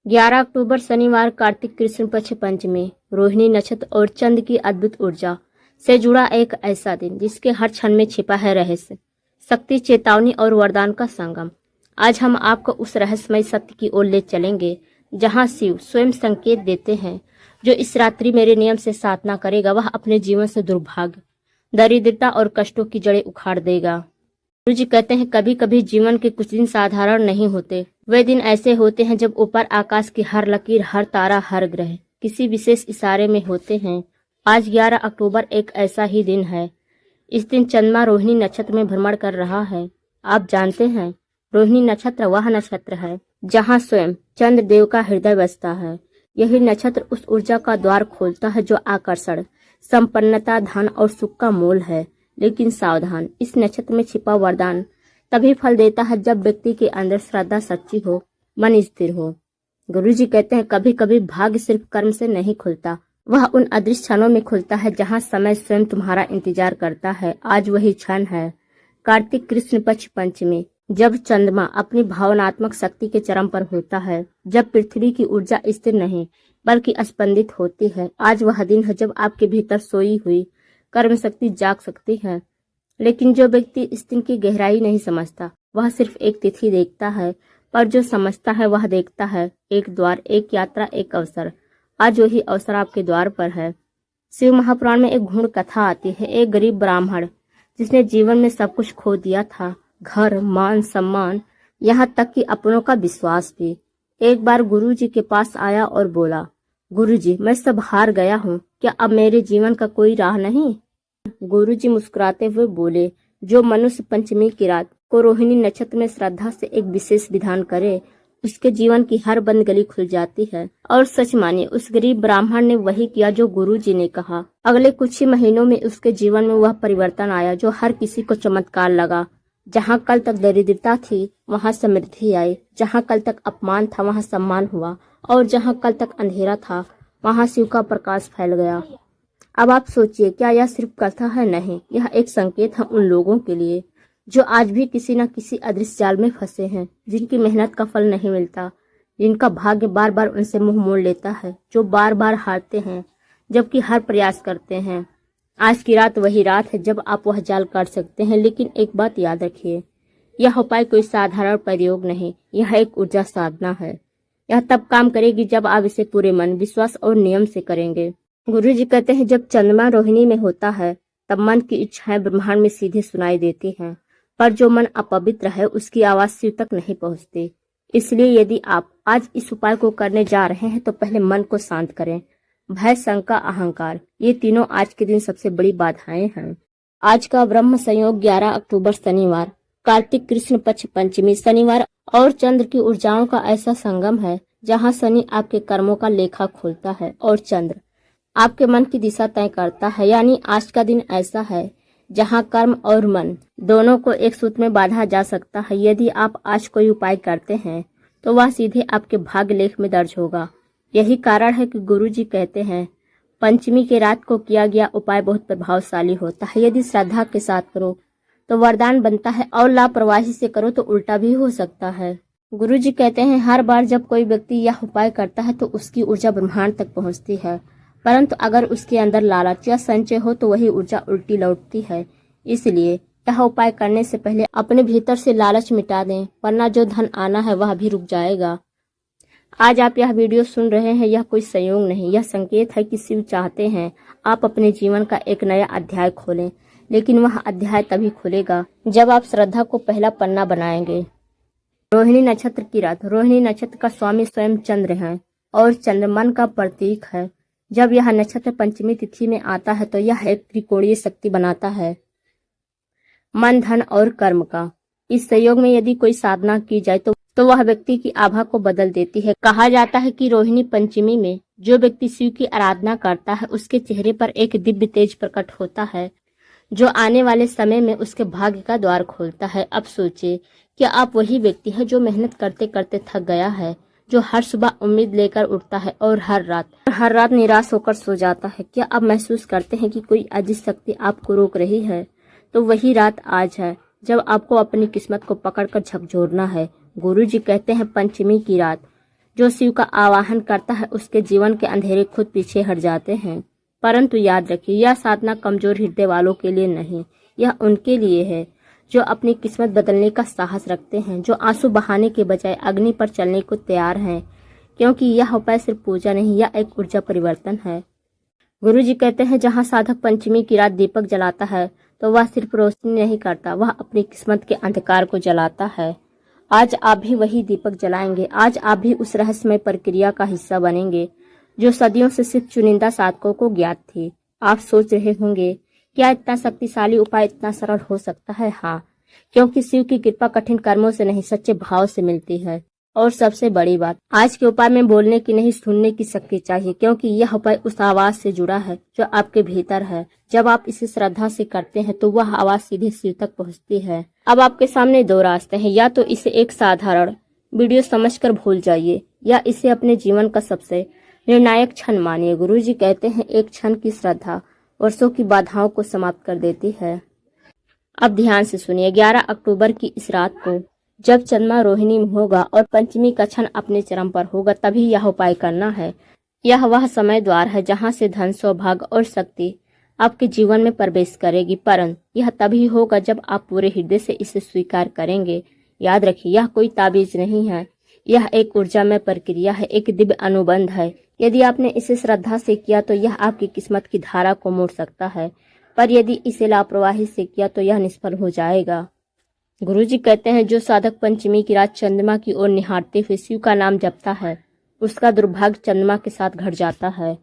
11 अक्टूबर शनिवार कार्तिक कृष्ण पक्ष पंचमी, रोहिणी नक्षत्र और चंद्र की अद्भुत ऊर्जा से जुड़ा एक ऐसा दिन जिसके हर क्षण में छिपा है रहस्य, शक्ति, चेतावनी और वरदान का संगम। आज हम आपको उस रहस्यमय सत्य की ओर ले चलेंगे जहां शिव स्वयं संकेत देते हैं, जो इस रात्रि मेरे नियम से साधना करेगा वह अपने जीवन से दुर्भाग्य, दरिद्रता और कष्टों की जड़ें उखाड़ देगा। गुरु जी कहते हैं कभी कभी जीवन के कुछ दिन साधारण नहीं होते। वे दिन ऐसे होते हैं जब ऊपर आकाश की हर लकीर, हर तारा, हर ग्रह किसी विशेष इशारे में होते हैं। आज 11 अक्टूबर एक ऐसा ही दिन है। इस दिन चंद्रमा रोहिणी नक्षत्र में भ्रमण कर रहा है। आप जानते हैं रोहिणी नक्षत्र वह नक्षत्र है जहाँ स्वयं चंद्र देव का हृदय बसता है। यही नक्षत्र उस ऊर्जा का द्वार खोलता है जो आकर्षण, संपन्नता, धन और सुख का मूल है। लेकिन सावधान, इस नक्षत्र में छिपा वरदान तभी फल देता है जब व्यक्ति के अंदर श्रद्धा सच्ची हो, मन स्थिर हो। गुरु जी कहते हैं कभी कभी भाग्य सिर्फ कर्म से नहीं खुलता, वह उन अदृश्य क्षणों में खुलता है जहां समय स्वयं तुम्हारा इंतजार करता है। आज वही क्षण है कार्तिक कृष्ण पक्ष पंचमी, जब चंद्रमा अपनी भावनात्मक शक्ति के चरम पर होता है, जब पृथ्वी की ऊर्जा स्थिर नहीं बल्कि स्पंदित होती है। आज वह दिन है जब आपके भीतर सोई हुई कर्म शक्ति जाग सकती है। लेकिन जो व्यक्ति इस दिन की गहराई नहीं समझता वह सिर्फ एक तिथि देखता है, पर जो समझता है वह देखता है एक द्वार, एक यात्रा, एक अवसर। आज वही अवसर आपके द्वार पर है। शिव महापुराण में एक घूर्ण कथा आती है। एक गरीब ब्राह्मण जिसने जीवन में सब कुछ खो दिया था, घर, मान, सम्मान, यहाँ तक कि अपनों का विश्वास भी। एक बार गुरु जी के पास आया और बोला, गुरु जी मैं सब हार गया हूँ, क्या अब मेरे जीवन का कोई राह नहीं? गुरु जी मुस्कुराते हुए बोले, जो मनुष्य पंचमी की रात को रोहिणी नक्षत्र में श्रद्धा से एक विशेष विधान करे उसके जीवन की हर बंद गली खुल जाती है। और सच मानिए उस गरीब ब्राह्मण ने वही किया जो गुरु जी ने कहा। अगले कुछ ही महीनों में उसके जीवन में वह परिवर्तन आया जो हर किसी को चमत्कार लगा। जहाँ कल तक दरिद्रता थी वहाँ समृद्धि आई, जहाँ कल तक अपमान था वहाँ सम्मान हुआ, और जहाँ कल तक अंधेरा था वहाँ शिव का प्रकाश फैल गया। अब आप सोचिए, क्या यह सिर्फ कथा है? नहीं, यह एक संकेत है उन लोगों के लिए जो आज भी किसी न किसी अदृश्य जाल में फंसे हैं, जिनकी मेहनत का फल नहीं मिलता, जिनका भाग्य बार बार उनसे मुंह मोड़ लेता है, जो बार बार हारते हैं जबकि हर प्रयास करते हैं। आज की रात वही रात है जब आप वह जाल काट सकते हैं। लेकिन एक बात याद रखिए, यह उपाय कोई साधारण प्रयोग नहीं, यह एक ऊर्जा साधना है। यह तब काम करेगी जब आप इसे पूरे मन, विश्वास और नियम से करेंगे। गुरु जी कहते हैं जब चंद्रमा रोहिणी में होता है तब मन की इच्छाएं ब्रह्मांड में सीधे सुनाई देती हैं, पर जो मन अपवित्र है उसकी आवाज शिव तक नहीं पहुंचती। इसलिए यदि आप आज इस उपाय को करने जा रहे हैं तो पहले मन को शांत करें। भय, शंका, अहंकार, ये तीनों आज के दिन सबसे बड़ी बाधाएं हैं। आज का ब्रह्म संयोग 11 अक्टूबर शनिवार, कार्तिक कृष्ण पक्ष पंचमी। शनिवार और चंद्र की ऊर्जाओं का ऐसा संगम है जहाँ शनि आपके कर्मों का लेखा खोलता है और चंद्र आपके मन की दिशा तय करता है। यानी आज का दिन ऐसा है जहां कर्म और मन दोनों को एक सूत्र में बांधा जा सकता है। यदि आप आज कोई उपाय करते हैं तो वह सीधे आपके भाग्य लेख में दर्ज होगा। यही कारण है कि गुरु जी कहते हैं पंचमी के रात को किया गया उपाय बहुत प्रभावशाली होता है। यदि श्रद्धा के साथ करो तो वरदान बनता है, और लापरवाही से करो तो उल्टा भी हो सकता है। गुरु जी कहते हैं हर बार जब कोई व्यक्ति यह उपाय करता है तो उसकी ऊर्जा ब्रह्मांड तक पहुंचती है, परंतु अगर उसके अंदर लालच या संचय हो तो वही ऊर्जा उल्टी लौटती है। इसलिए यह उपाय करने से पहले अपने भीतर से लालच मिटा दें, वरना जो धन आना है वह भी रुक जाएगा। आज आप यह वीडियो सुन रहे हैं, यह कोई संयोग नहीं, यह संकेत है कि शिव चाहते हैं आप अपने जीवन का एक नया अध्याय खोलें। लेकिन वह अध्याय तभी खुलेगा जब आप श्रद्धा को पहला पन्ना बनाएंगे। रोहिणी नक्षत्र की रात, रोहिणी नक्षत्र का स्वामी स्वयं चंद्र है और चंद्र मन का प्रतीक है। जब यह नक्षत्र पंचमी तिथि में आता है तो यह एक त्रिकोणीय शक्ति बनाता है, मन, धन और कर्म का। इस संयोग में यदि कोई साधना की जाए तो वह व्यक्ति की आभा को बदल देती है। कहा जाता है कि रोहिणी पंचमी में जो व्यक्ति शिव की आराधना करता है उसके चेहरे पर एक दिव्य तेज प्रकट होता है जो आने वाले समय में उसके भाग्य का द्वार खोलता है। अब सोचिए, क्या आप वही व्यक्ति है जो मेहनत करते करते थक गया है, जो हर सुबह उम्मीद लेकर उठता है और हर रात निराश होकर सो जाता है? क्या आप महसूस करते हैं कि कोई अदृश्य शक्ति आपको रोक रही है? तो वही रात आज है जब आपको अपनी किस्मत को पकड़कर झकझोरना है। गुरु जी कहते हैं पंचमी की रात जो शिव का आवाहन करता है उसके जीवन के अंधेरे खुद पीछे हट जाते हैं। परंतु याद रखिए, यह साधना कमजोर हृदय वालों के लिए नहीं, यह उनके लिए है जो अपनी किस्मत बदलने का साहस रखते हैं, जो आंसू बहाने के बजाय अग्नि पर चलने को तैयार हैं, क्योंकि यह उपाय सिर्फ पूजा नहीं, यह एक ऊर्जा परिवर्तन है। गुरु जी कहते हैं, जहाँ साधक पंचमी की रात दीपक जलाता है तो वह सिर्फ रोशनी नहीं करता, वह अपनी किस्मत के अंधकार को जलाता है। आज आप भी वही दीपक जलाएंगे। आज आप भी उस रहस्यमय प्रक्रिया का हिस्सा बनेंगे जो सदियों से सिर्फ चुनिंदा साधकों को ज्ञात थी। आप सोच रहे होंगे, क्या इतना शक्तिशाली उपाय इतना सरल हो सकता है? हाँ, क्योंकि शिव की कृपा कठिन कर्मों से नहीं, सच्चे भाव से मिलती है। और सबसे बड़ी बात, आज के उपाय में बोलने की नहीं, सुनने की शक्ति चाहिए, क्योंकि यह उपाय उस आवाज से जुड़ा है जो आपके भीतर है। जब आप इसे श्रद्धा से करते हैं तो वह आवाज सीधे शिव तक पहुंचती है। अब आपके सामने दो रास्ते हैं, या तो इसे एक साधारण वीडियो समझकर भूल जाइए, या इसे अपने जीवन का सबसे निर्णायक क्षण मानिए। गुरु जी कहते हैं, एक क्षण की श्रद्धा वर्षों की बाधाओं को समाप्त कर देती है। अब ध्यान से सुनिए। 11 अक्टूबर की इस रात को जब चंद्रमा रोहिणी में होगा और पंचमी का क्षण अपने चरम पर होगा, तभी यह उपाय करना है। यह वह समय द्वार है जहां से धन, सौभाग्य और शक्ति आपके जीवन में प्रवेश करेगी, परंतु यह तभी होगा जब आप पूरे हृदय से इसे स्वीकार करेंगे। याद रखिए, यह कोई ताबीज नहीं है, यह एक ऊर्जामय प्रक्रिया है, एक दिव्य अनुबंध है। यदि आपने इसे श्रद्धा से किया तो यह आपकी किस्मत की धारा को मोड़ सकता है, पर यदि इसे लापरवाही से किया तो यह निष्फल हो जाएगा। गुरुजी कहते हैं, जो साधक पंचमी की रात चंद्रमा की ओर निहारते हुए शिव का नाम जपता है, उसका दुर्भाग्य चंद्रमा के साथ घट जाता है।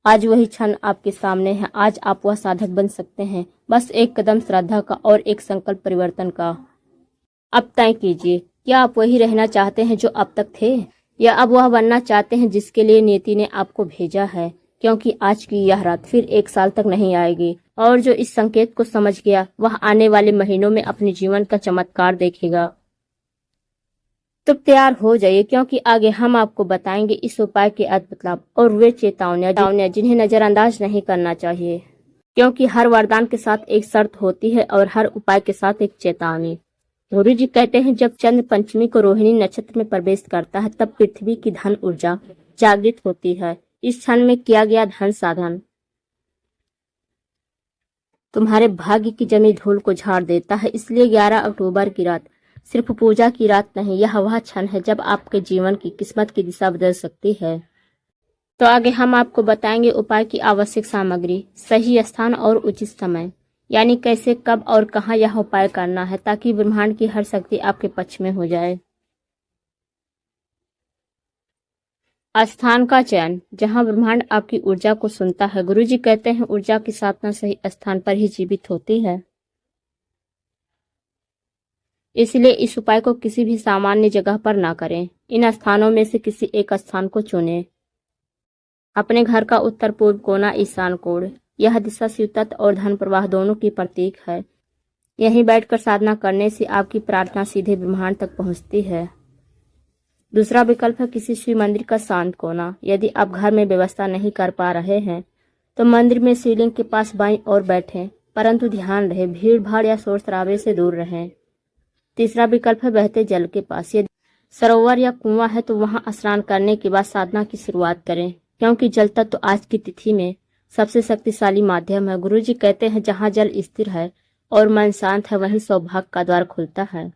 आज वही क्षण आपके सामने है। आज आप वह साधक बन सकते हैं, बस एक कदम श्रद्धा का और एक संकल्प परिवर्तन का। अब तय कीजिए, क्या आप वही रहना चाहते हैं जो अब तक थे, या अब वह बनना चाहते हैं जिसके लिए नियति ने आपको भेजा है? क्योंकि आज की यह रात फिर 1 साल तक नहीं आएगी, और जो इस संकेत को समझ गया वह आने वाले महीनों में अपने जीवन का चमत्कार देखेगा। तो तैयार हो जाइए, क्योंकि आगे हम आपको बताएंगे इस उपाय के अद्भुत लाभ और वे चेतावनियां जिन्हें नजरअंदाज नहीं करना चाहिए, क्योंकि हर वरदान के साथ एक शर्त होती है और हर उपाय के साथ एक चेतावनी। गुरु जी कहते हैं, जब चंद्र पंचमी को रोहिणी नक्षत्र में प्रवेश करता है तब पृथ्वी की धन ऊर्जा जागृत होती है। इस क्षण में किया गया धन साधन तुम्हारे भाग्य की जमी धूल को झाड़ देता है। इसलिए 11 अक्टूबर की रात सिर्फ पूजा की रात नहीं, यह वह क्षण है जब आपके जीवन की किस्मत की दिशा बदल सकती है। तो आगे हम आपको बताएंगे उपाय की आवश्यक सामग्री, सही स्थान और उचित समय, यानी कैसे, कब और कहां यह उपाय करना है, ताकि ब्रह्मांड की हर शक्ति आपके पक्ष में हो जाए। स्थान का चयन, जहां ब्रह्मांड आपकी ऊर्जा को सुनता है। गुरुजी कहते हैं, ऊर्जा की साधना सही स्थान पर ही जीवित होती है। इसलिए इस उपाय को किसी भी सामान्य जगह पर ना करें। इन स्थानों में से किसी एक स्थान को चुनें। अपने घर का उत्तर पूर्व कोना ईशान कोण, यह दिशा शिव तत्व और धन प्रवाह दोनों की प्रतीक है। यहीं बैठकर साधना करने से आपकी प्रार्थना सीधे ब्रह्मांड तक पहुंचती है। दूसरा विकल्प है किसी शिव मंदिर का शांत कोना। यदि आप घर में व्यवस्था नहीं कर पा रहे हैं तो मंदिर में शिवलिंग के पास बाईं ओर बैठें, परंतु ध्यान रहे भीड़ भाड़ या शोर शराबे से दूर रहें। तीसरा विकल्प है बहते जल के पास। यदि सरोवर या कुआं है तो वहां स्नान करने के बाद साधना की शुरुआत करें, क्योंकि जल तत्व तो आज की तिथि में सबसे शक्तिशाली माध्यम है। गुरुजी कहते हैं, जहां जल स्थिर है और मन शांत है वहीं सौभाग्य का द्वार खुलता है।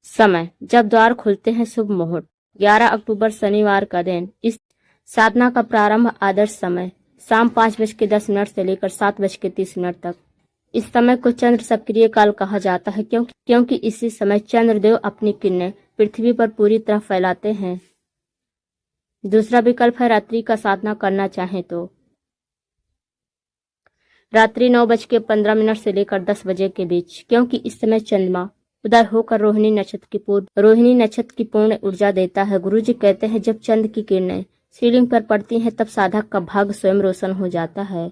समय, जब द्वार खुलते हैं शुभ मुहूर्त 11 अक्टूबर शनिवार का दिन। इस साधना का प्रारंभ आदर्श समय शाम 5:10 से लेकर 7:30 तक। इस समय को चंद्र सक्रिय काल कहा जाता है, क्योंकि इसी समय चंद्रदेव अपनी किरणें पृथ्वी पर पूरी तरह फैलाते हैं। दूसरा विकल्प है रात्रि का साधना करना चाहें तो रात्रि 9:15 से लेकर 10 बजे के बीच, क्योंकि इस समय चंद्रमा उदय होकर रोहिणी नक्षत्र की पूर्ण ऊर्जा देता है। गुरुजी कहते हैं, जब चंद्र की किरणें शिवलिंग पर पड़ती हैं तब साधक का भाग्य स्वयं रोशन हो जाता है।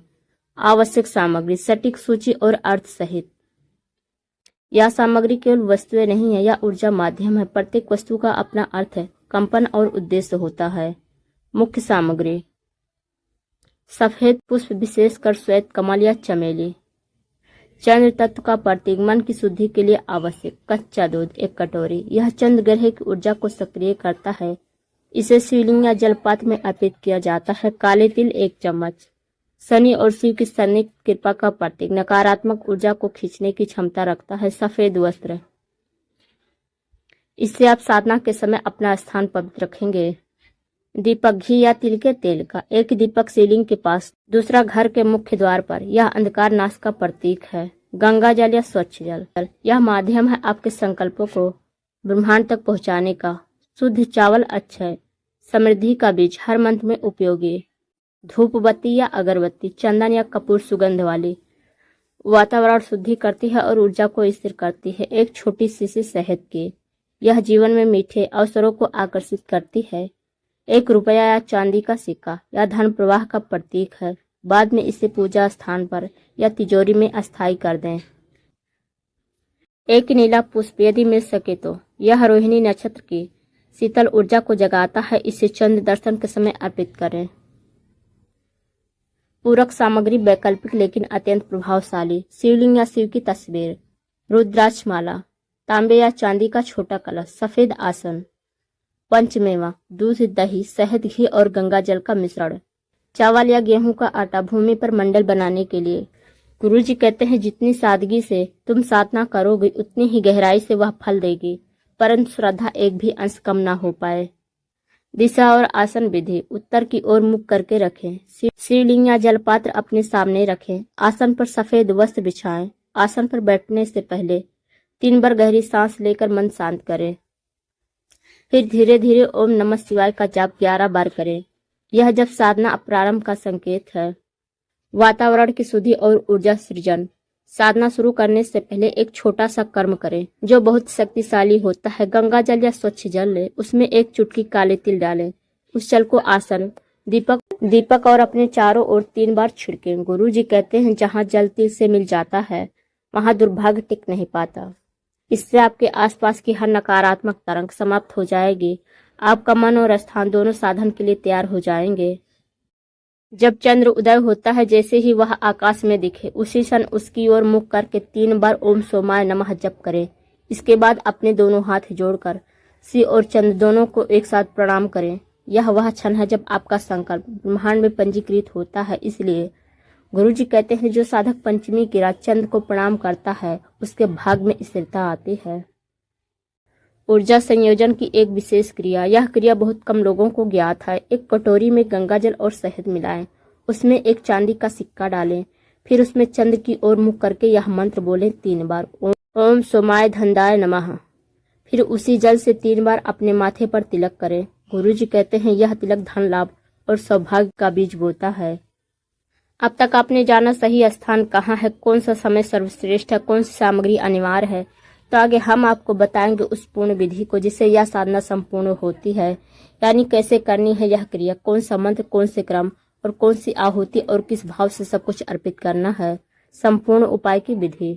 आवश्यक सामग्री, सटीक सूची और अर्थ सहित। यह सामग्री केवल वस्तुएं नहीं है, यह ऊर्जा माध्यम है। प्रत्येक वस्तु का अपना अर्थ है, कंपन और उद्देश्य होता है। मुख्य सामग्री, सफेद पुष्प विशेषकर श्वेत कमल या चमेली। चंद्र तत्व का प्रतीक, मन की शुद्धि के लिए आवश्यक कच्चा दूध 1 कटोरी। यह चंद्र ग्रह की ऊर्जा को सक्रिय करता है इसे शिवलिंग या जलपात्र में अर्पित किया जाता है। काले तिल 1 चम्मच। शनि और शिव की सैनिक कृपा का प्रतीक, नकारात्मक ऊर्जा को खींचने की क्षमता रखता है। सफेद वस्त्र, इससे आप साधना के समय अपना स्थान पवित्र रखेंगे। दीपक, घी या तिल के तेल का 1 दीपक शिवलिंग के पास, दूसरा घर के मुख्य द्वार पर। यह अंधकार नाश का प्रतीक है। गंगा जल या स्वच्छ जल, यह माध्यम है आपके संकल्पों को ब्रह्मांड तक पहुंचाने का। शुद्ध चावल, अक्षय, समृद्धि का बीज, हर मंत्र में उपयोगी। धूप बत्ती या अगरबत्ती, चंदन या कपूर सुगंध वाली, वातावरण शुद्धि करती है और ऊर्जा को स्थिर करती है। 1 छोटी शीशी शहद की, यह जीवन में मीठे अवसरों को आकर्षित करती है। 1 रुपया या चांदी का सिक्का, यह धन प्रवाह का प्रतीक है। बाद में इसे पूजा स्थान पर या तिजोरी में अस्थायी कर दें। 1 नीला पुष्प, यदि मिल सके तो। यह रोहिणी नक्षत्र की शीतल ऊर्जा को जगाता है। इसे चंद्र दर्शन के समय अर्पित करें। पूरक सामग्री, वैकल्पिक लेकिन अत्यंत प्रभावशाली। शिवलिंग या शिव की तस्वीर, रुद्राक्ष माला, तांबे या चांदी का छोटा कलश, सफेद आसन। पंचमेवा, दूध, दही, शहद, घी और गंगा जल का मिश्रण। चावल या गेहूं का आटा, भूमि पर मंडल बनाने के लिए। गुरुजी कहते हैं जितनी सादगी से तुम साधना करोगे उतनी ही गहराई से वह फल देगी, परंतु श्रद्धा एक भी अंश कम ना हो पाए। दिशा और आसन विधि, उत्तर की ओर मुख करके रखें। शिवलिंग या जलपात्र अपने सामने रखें। आसन पर सफेद वस्त्र बिछाएं। आसन पर बैठने से पहले 3 बार गहरी सांस लेकर मन शांत करें। फिर धीरे धीरे ओम नमः शिवाय का जाप 11 बार करें। यह जब साधना प्रारंभ का संकेत है। वातावरण की शुद्धि और ऊर्जा सृजन, साधना शुरू करने से पहले एक छोटा सा कर्म करें जो बहुत शक्तिशाली होता है। गंगा जल या स्वच्छ जल लें, उसमें 1 चुटकी काले तिल डालें। उस जल को आसन, दीपक और अपने चारों ओर 3 बार छिड़कें। गुरुजी कहते हैं जहाँ जल तिल से मिल जाता है वहाँ दुर्भाग्य टिक नहीं पाता। इससे आपके आसपास की हर नकारात्मक तरंग समाप्त हो जाएगी। आपका मन और स्थान दोनों साधन के लिए तैयार हो जाएंगे। जब चंद्र उदय होता है, जैसे ही वह आकाश में दिखे उसी क्षण उसकी ओर मुख करके 3 बार ओम सोमाय नमः जप करें। इसके बाद अपने दोनों हाथ जोड़कर शिव और चंद्र दोनों को एक साथ प्रणाम करें। यह वह क्षण है जब आपका संकल्प ब्रह्मांड में पंजीकृत होता है। इसलिए गुरुजी कहते हैं जो साधक पंचमी की रात चंद्र को प्रणाम करता है उसके भाग में स्थिरता आती है। ऊर्जा संयोजन की एक विशेष क्रिया, यह क्रिया बहुत कम लोगों को ज्ञात है। 1 कटोरी में गंगा जल और शहद मिलाएं, उसमें 1 चांदी का सिक्का डालें, फिर उसमें चंद्र की ओर मुख करके यह मंत्र बोलें 3 बार, ओम सोमाय धनदाय नमः। फिर उसी जल से 3 बार अपने माथे पर तिलक करें। गुरुजी कहते हैं यह तिलक धन लाभ और सौभाग्य का बीज बोता है। अब तक आपने जाना सही स्थान कहाँ है, कौन सा समय सर्वश्रेष्ठ है, कौन सी सामग्री अनिवार्य है। तो आगे हम आपको बताएंगे उस पूर्ण विधि को जिससे यह साधना संपूर्ण होती है, यानी कैसे करनी है यह क्रिया, कौन सा मंत्र, कौन से क्रम और कौन सी आहुति और किस भाव से सब कुछ अर्पित करना है। संपूर्ण उपाय की विधि।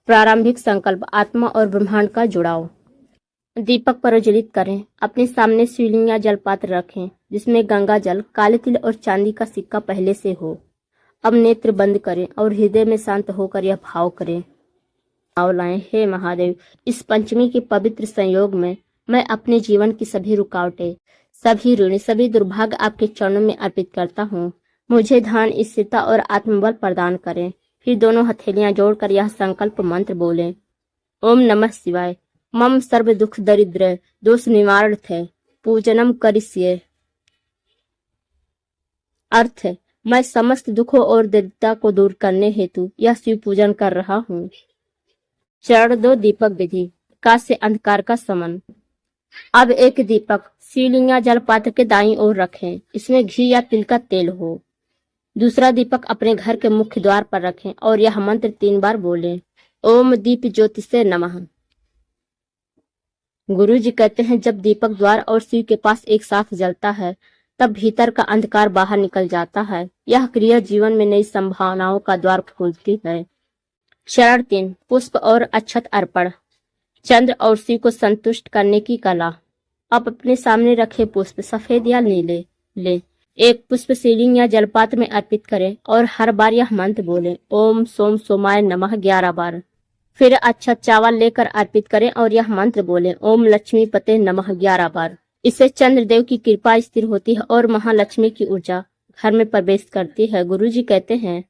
प्रारंभिक संकल्प, आत्मा और ब्रह्मांड का जुड़ाव। दीपक प्रज्वलित करें। अपने सामने शिवलिंग या जलपात्र रखें जिसमें गंगा जल, काले तिल और चांदी का सिक्का पहले से हो। अब नेत्र बंद करें और हृदय में शांत होकर यह भाव करें। लाएं, हे महादेव, इस पंचमी के पवित्र संयोग में मैं अपने जीवन की सभी रुकावटें, सभी ऋण, सभी दुर्भाग्य आपके चरणों में अर्पित करता हूँ। मुझे ध्यान, स्थिरता और आत्मबल प्रदान करें। फिर दोनों हथेलियां जोड़कर यह संकल्प मंत्र बोलें। ओम नमः शिवाय। मम सर्व दुख दरिद्र दोष निवारणार्थ पूजनम करिष्ये। अर्थ, मैं समस्त दुखों और दरिद्रता को दूर करने हेतु यह शिव पूजन कर रहा हूँ। चरण 2, दीपक विधि। प्रकाश से अंधकार का समन। अब 1 दीपक शिवलिंग या जलपात्र के दाईं ओर रखें, इसमें घी या तिल का तेल हो। दूसरा दीपक अपने घर के मुख्य द्वार पर रखें और यह मंत्र 3 बार बोलें। ओम दीप ज्योतिषे नमः। गुरु जी कहते हैं जब दीपक द्वार और शिव के पास एक साथ जलता है तब भीतर का अंधकार बाहर निकल जाता है। यह क्रिया जीवन में नई संभावनाओं का द्वार खोलती है। चरण 3, पुष्प और अक्षत अर्पण। चंद्र और शिव को संतुष्ट करने की कला। अब अपने सामने रखे पुष्प सफेद या नीले ले। 1 पुष्प शिवलिंग या जलपात्र में अर्पित करें और हर बार यह मंत्र बोलें। ओम सोम सोमाय नमः 11 बार। फिर अक्षत चावल लेकर अर्पित करें और यह मंत्र बोलें। ओम लक्ष्मी पते नमः 11 बार। इससे चंद्रदेव की कृपा स्थिर होती है और महालक्ष्मी की ऊर्जा घर में प्रवेश करती है। गुरुजी कहते हैं,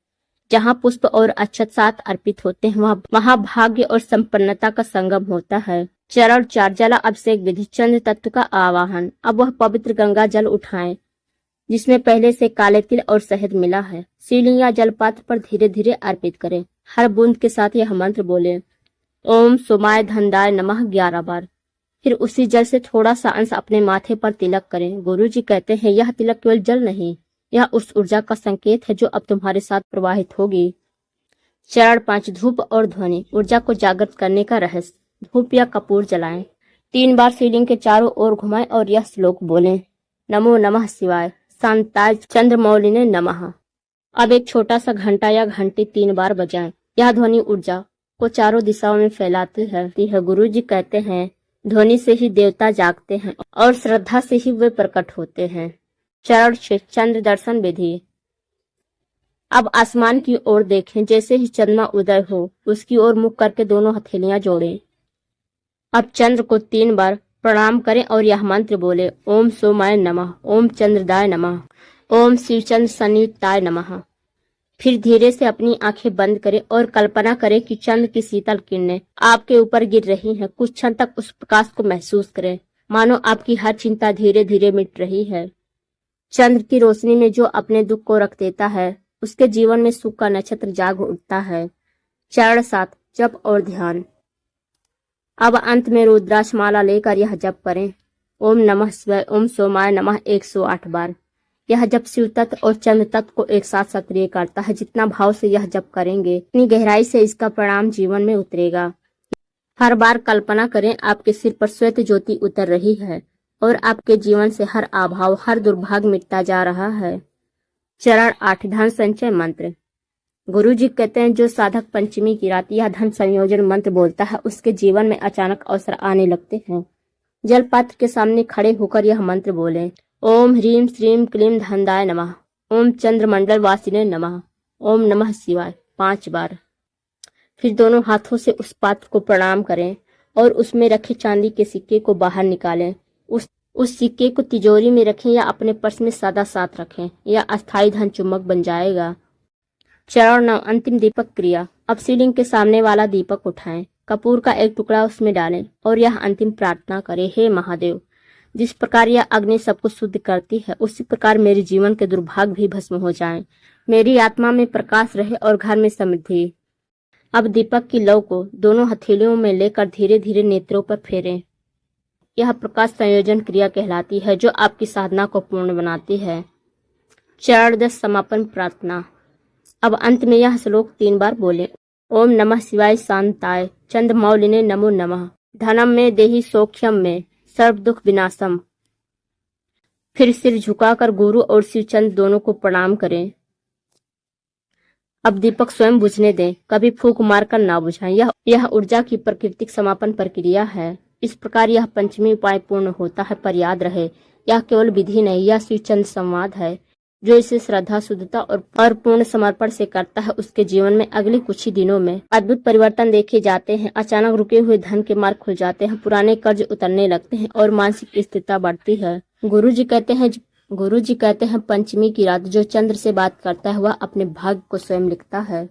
जहाँ पुष्प और अक्षत साथ अर्पित होते हैं वहाँ भाग्य और संपन्नता का संगम होता है। चरण 4 जल अभिषेक विधि, चंद्र तत्व का आवाहन। अब वह पवित्र गंगा जल उठाएं जिसमें पहले से काले तिल और शहद मिला है। शिवलिंग या जलपात्र पर धीरे धीरे अर्पित करें। हर बूंद के साथ यह मंत्र बोले, ओम सोमाय धनदाय नमः 11 बार। फिर उसी जल से थोड़ा सा अंश अपने माथे पर तिलक करें। गुरुजी कहते हैं, यह तिलक केवल जल नहीं, यह उस ऊर्जा का संकेत है जो अब तुम्हारे साथ प्रवाहित होगी। चरण 5 धूप और ध्वनि, ऊर्जा को जागृत करने का रहस्य। धूप या कपूर जलाएं। 3 बार शिवलिंग के चारों ओर घुमाएं और यह श्लोक बोलें, नमो नमः शिवाय शांताय चंद्रमौलिने नमः। अब एक छोटा सा घंटा या घंटी 3 बार बजाएं। यह ध्वनि ऊर्जा को चारों दिशाओं में फैलाती है। गुरुजी कहते हैं, ध्वनि से ही देवता जागते हैं और श्रद्धा से ही वे प्रकट होते हैं। चरण 6 चंद्र दर्शन विधि। अब आसमान की ओर देखें। जैसे ही चंद्रमा उदय हो उसकी ओर मुख करके दोनों हथेलियां जोड़ें। अब चंद्र को 3 बार प्रणाम करें और यह मंत्र बोले, ओम सोमाय नमः, ओम चंद्रदाय नमः, ओम शिवचंद्र संयुक्ताय नमः। फिर धीरे से अपनी आंखें बंद करें और कल्पना करें कि चंद्र की शीतल किरणें आपके ऊपर गिर रही हैं। कुछ क्षण तक उस प्रकाश को महसूस करें, मानो आपकी हर चिंता धीरे धीरे मिट रही है। चंद्र की रोशनी में जो अपने दुख को रख देता है उसके जीवन में सुख का नक्षत्र जाग उठता है। चरण 7 जप और ध्यान। अब अंत में रुद्राक्ष माला लेकर यह जप करें, ओम नमः शिवाय ओम सोमाय नमः 108 बार। यह जप शिव तत्व और चंद्र तत्व को एक साथ सक्रिय करता है। जितना भाव से यह जप करेंगे इतनी गहराई से इसका परिणाम जीवन में उतरेगा। हर बार कल्पना करें आपके सिर पर श्वेत ज्योति उतर रही है और आपके जीवन से हर अभाव हर दुर्भाग्य मिटता जा रहा है। चरण 8 धन संचय मंत्र। गुरुजी कहते हैं, जो साधक पंचमी की रात यह धन संयोजन मंत्र बोलता है उसके जीवन में अचानक अवसर आने लगते हैं। जलपात्र के सामने खड़े होकर यह मंत्र बोलें, ओम ह्रीम श्रीम क्लीम धनदाय नमः, ओम चंद्रमंडल वासिने नमः, ओम नमः शिवाय 5 बार। फिर दोनों हाथों से उस पात्र को प्रणाम करें और उसमें रखे चांदी के सिक्के को बाहर निकालें। उस सिक्के को तिजोरी में रखें या अपने पर्स में सदा साथ रखें। यह अस्थायी धन चुम्बक बन जाएगा। चरण 9 अंतिम दीपक क्रिया। अब शिवलिंग के सामने वाला दीपक उठाएं, कपूर का एक टुकड़ा उसमें डालें और यह अंतिम प्रार्थना करें, हे महादेव, जिस प्रकार यह अग्नि सबको शुद्ध करती है उसी प्रकार मेरे जीवन के दुर्भाग्य भी भस्म हो जाएं। मेरी आत्मा में प्रकाश रहे और घर में समृद्धि। अब दीपक की लौ को दोनों हथेलियों में लेकर धीरे धीरे नेत्रों पर फेरें। यह प्रकाश संयोजन क्रिया कहलाती है जो आपकी साधना को पूर्ण बनाती है। चरण 10 समापन प्रार्थना। अब अंत में यह श्लोक 3 बार बोले, ओम नमः शिवाय शांताय चंद्रमौलिने नमो नमः, धनम में देहि सौख्यम में सर्व दुख विनाशम। फिर सिर झुकाकर गुरु और शिवचंद्र दोनों को प्रणाम करें। अब दीपक स्वयं बुझने दें, कभी फूंक मारकर ना बुझाएं। यह ऊर्जा की प्राकृतिक समापन प्रक्रिया है। इस प्रकार यह पंचमी उपाय पूर्ण होता है। पर याद रहे, यह केवल विधि नहीं, यह शिवचंद्र संवाद है। जो इसे श्रद्धा शुद्धता और पूर्ण समर्पण से करता है उसके जीवन में अगले कुछ ही दिनों में अद्भुत परिवर्तन देखे जाते हैं। अचानक रुके हुए धन के मार्ग खुल जाते हैं, पुराने कर्ज उतरने लगते हैं और मानसिक स्थिरता बढ़ती है। गुरुजी कहते हैं पंचमी की रात जो चंद्र से बात करता है वह अपने भाग्य को स्वयं लिखता है।